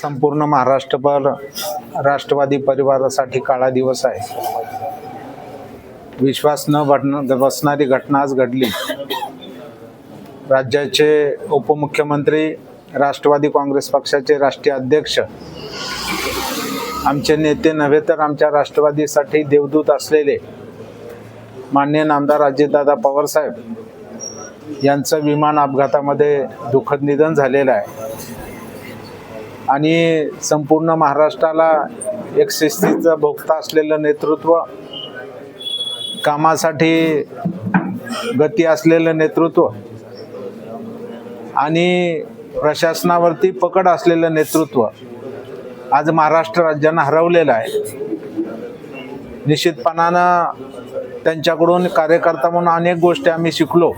संपूर्ण महाराष्ट्रभर राष्ट्रवादी परिवारासाठी काळा दिवस आहे. विश्वास न बसणारी घटना आज घडली. राज्याचे उपमुख्यमंत्री, राष्ट्रवादी काँग्रेस पक्षाचे राष्ट्रीय अध्यक्ष, आमचे नेते नव्हे तर आमच्या राष्ट्रवादीसाठी देवदूत असलेले माननीय नामदार अजितदादा पवारसाहेब यांचं विमान अपघातामध्ये दुःखद निधन झालेलं आहे. आणि संपूर्ण महाराष्ट्राला एक शिस्तीचं भोगता असलेलं नेतृत्व, कामासाठी गती असलेलं नेतृत्व आणि प्रशासनावरती पकड असलेलं नेतृत्व आज महाराष्ट्र राज्यानं हरवलेलं आहे. निश्चितपणानं त्यांच्याकडून कार्यकर्ता म्हणून अनेक गोष्टी आम्ही शिकलो.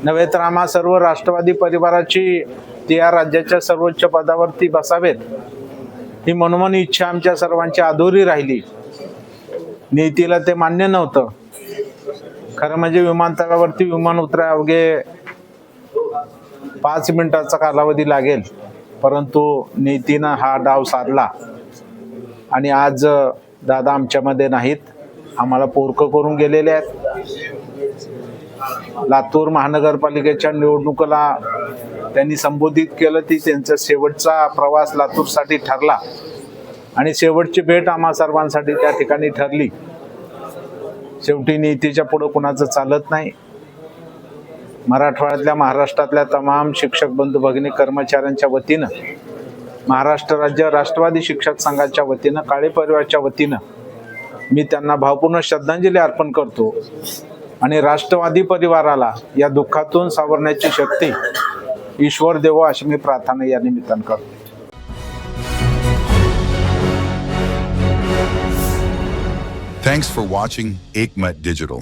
नव्हे तर आम्हा सर्व राष्ट्रवादी परिवाराची ते या राज्याच्या सर्वोच्च पदावरती बसावेत ही मनोमन इच्छा आमच्या सर्वांची अधुरी राहिली. नीतीला ते मान्य नव्हतं. खरं म्हणजे विमानतळावरती विमान उतराय अवघे 5 मिनिटाचा कालावधी लागेल, परंतु नीतीनं हा डाव साधला आणि आज दादा आमच्यामध्ये नाहीत. आम्हाला पोरकं करून गेलेले आहेत. लातूर महानगरपालिकेच्या निवडणुकीला त्यांनी संबोधित केलं. ती त्यांचा शेवटचा प्रवास लातूरसाठी ठरला आणि शेवटची भेट आम्हा सर्वांसाठी त्या ठिकाणी ठरली. शेवटी नीतीच्या पुढं कुणाचं चालत नाही. मराठवाड्यातल्या, महाराष्ट्रातल्या तमाम शिक्षक बंधू भगिनी कर्मचाऱ्यांच्या वतीनं, महाराष्ट्र राज्य राष्ट्रवादी शिक्षक संघाच्या वतीनं, काळे परिवारच्या वतीनं मी त्यांना भावपूर्ण श्रद्धांजली अर्पण करतो आणि राष्ट्रवादी परिवाराला या दुःखातून सावरण्याची शक्ती ईश्वर देवो अशी मी प्रार्थना या निमित्तानं करतो. Thanks for watching Ekmat Digital.